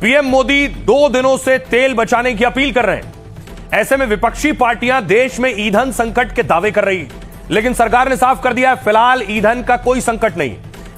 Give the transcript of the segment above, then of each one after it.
PM Modi 2 दिनों से तेल बचाने की अपील कर रहे हैं। ऐसे में विपक्षी पार्टियां देश में ईंधन संकट के दावे कर रही है, लेकिन सरकार ने साफ कर दिया है फिलहाल ईंधन का कोई संकट नहीं।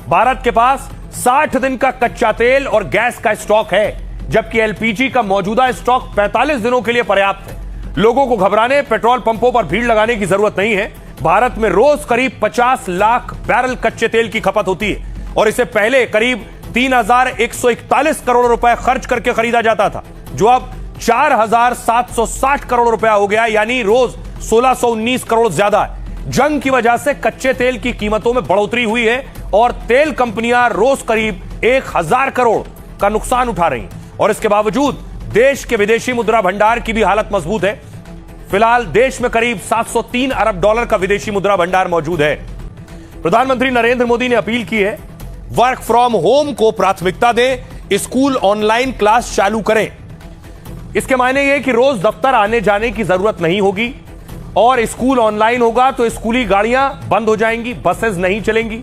भारत के पास 60 दिन का कच्चा तेल और गैस का स्टॉक है, जबकि एलपीजी का मौजूदा स्टॉक 45 दिनों के लिए पर्याप्त है। लोगों को घबराने, पेट्रोल पंपों पर भीड़ लगाने की जरूरत नहीं है। भारत में रोज करीब 50 लाख बैरल कच्चे तेल की खपत होती है और इसे पहले करीब 3,141 करोड़ रुपए खर्च करके खरीदा जाता था, जो अब 4,760 करोड़ रुपया हो गया, यानी रोज 1,619 करोड़ ज्यादा है। जंग की वजह से कच्चे तेल की कीमतों में बढ़ोतरी हुई है और तेल कंपनियां रोज करीब 1,000 करोड़ का नुकसान उठा रही हैं और इसके बावजूद देश के विदेशी मुद्रा भंडार की भी हालत मजबूत है। फिलहाल देश में करीब 703 अरब डॉलर का विदेशी मुद्रा भंडार मौजूद है। प्रधानमंत्री नरेंद्र मोदी ने अपील की है, वर्क फ्रॉम होम को प्राथमिकता दें, स्कूल ऑनलाइन क्लास चालू करें। इसके मायने यह कि रोज दफ्तर आने जाने की जरूरत नहीं होगी और स्कूल ऑनलाइन होगा तो स्कूली गाड़ियां बंद हो जाएंगी, बसेस नहीं चलेंगी।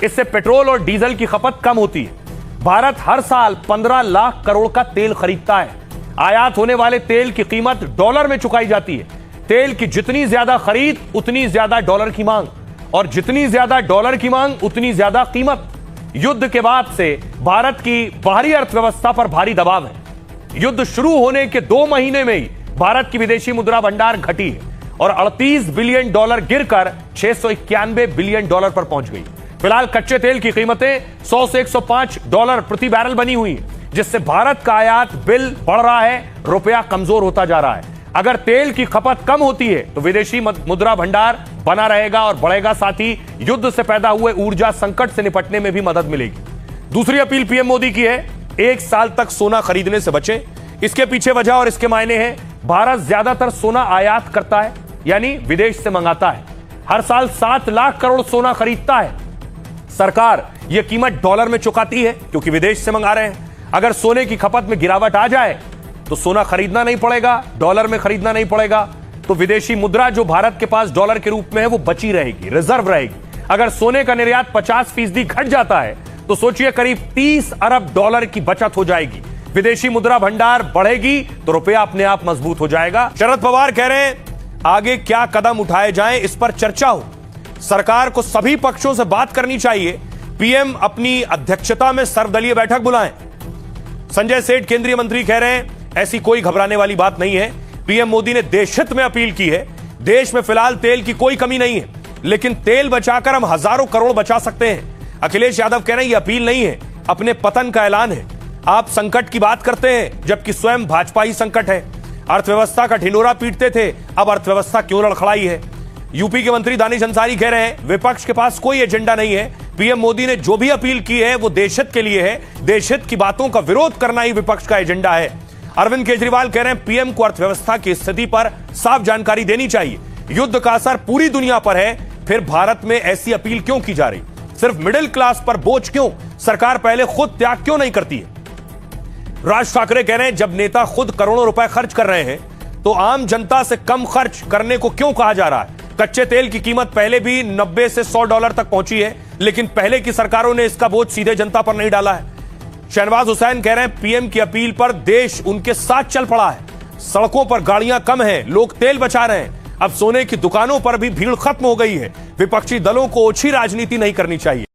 इससे पेट्रोल और डीजल की खपत कम होती है। भारत हर साल 15 लाख करोड़ का तेल खरीदता है। आयात होने वाले तेल की कीमत डॉलर में चुकाई जाती है। तेल की जितनी ज्यादा खरीद उतनी ज्यादा डॉलर की मांग, और जितनी ज्यादा डॉलर की मांग उतनी ज्यादा कीमत। युद्ध के बाद से भारत की बाहरी अर्थव्यवस्था पर भारी दबाव है। युद्ध शुरू होने के 2 महीने में ही भारत की विदेशी मुद्रा भंडार घटी है और 38 बिलियन डॉलर गिरकर 691 बिलियन डॉलर पर पहुंच गई। फिलहाल कच्चे तेल की कीमतें 100 से 105 डॉलर प्रति बैरल बनी हुई है, जिससे भारत का आयात बिल बढ़ रहा है, रुपया कमजोर होता जा रहा है। अगर तेल की खपत कम होती है तो विदेशी मुद्रा भंडार बना रहेगा और बढ़ेगा, साथ ही युद्ध से पैदा हुए ऊर्जा संकट से निपटने में भी मदद मिलेगी। दूसरी अपील पीएम मोदी की है, 1 साल तक सोना खरीदने से बचें। इसके पीछे वजह और इसके मायने हैं, भारत ज्यादातर सोना आयात करता है, यानी विदेश से मंगाता है। हर साल 7 लाख करोड़ सोना खरीदता है। सरकार यह कीमत डॉलर में चुकाती है क्योंकि विदेश से मंगा रहे हैं। अगर सोने की खपत में गिरावट आ जाए तो सोना खरीदना नहीं पड़ेगा, डॉलर में खरीदना नहीं पड़ेगा, तो विदेशी मुद्रा जो भारत के पास डॉलर के रूप में है वो बची रहेगी, रिजर्व रहेगी। अगर सोने का निर्यात 50% घट जाता है तो सोचिए करीब 30 अरब डॉलर की बचत हो जाएगी। विदेशी मुद्रा भंडार बढ़ेगी तो रुपया अपने आप मजबूत हो जाएगा। शरद पवार कह रहे हैं आगे क्या कदम उठाए जाएं, इस पर चर्चा हो। सरकार को सभी पक्षों से बात करनी चाहिए। पीएम अपनी अध्यक्षता में सर्वदलीय बैठक बुलाएं। संजय सेठ केंद्रीय मंत्री कह रहे हैं ऐसी कोई घबराने वाली बात नहीं है। पीएम मोदी ने देशहित में अपील की है। देश में फिलहाल तेल की कोई कमी नहीं है, लेकिन तेल बचाकर हम हजारों करोड़ बचा सकते हैं। अखिलेश यादव कह रहे हैं यह अपील नहीं है, अपने पतन का ऐलान है। आप संकट की बात करते हैं जबकि स्वयं भाजपा ही संकट है। अर्थव्यवस्था का ढिंढोरा पीटते थे, अब अर्थव्यवस्था क्यों लड़खड़ाई है। यूपी के मंत्री दानिश अंसारी कह रहे हैं विपक्ष के पास कोई एजेंडा नहीं है। पीएम मोदी ने जो भी अपील की है वो देशहित के लिए है। देशहित की बातों का विरोध करना ही विपक्ष का एजेंडा है। अरविंद केजरीवाल कह रहे हैं पीएम को अर्थव्यवस्था की स्थिति पर साफ जानकारी देनी चाहिए। युद्ध का असर पूरी दुनिया पर है, फिर भारत में ऐसी अपील क्यों की जा रही? सिर्फ मिडिल क्लास पर बोझ क्यों? सरकार पहले खुद त्याग क्यों नहीं करती है? राज ठाकरे कह रहे हैं जब नेता खुद करोड़ों रुपए खर्च कर रहे हैं तो आम जनता से कम खर्च करने को क्यों कहा जा रहा है? कच्चे तेल की कीमत पहले भी 90 से 100 डॉलर तक पहुंची है, लेकिन पहले की सरकारों ने इसका बोझ सीधे जनता पर नहीं डाला है। शहनवाज हुसैन कह रहे हैं पीएम की अपील पर देश उनके साथ चल पड़ा है। सड़कों पर गाड़ियां कम हैं, लोग तेल बचा रहे हैं। अब सोने की दुकानों पर भी भीड़ खत्म हो गई है। विपक्षी दलों को ओछी राजनीति नहीं करनी चाहिए।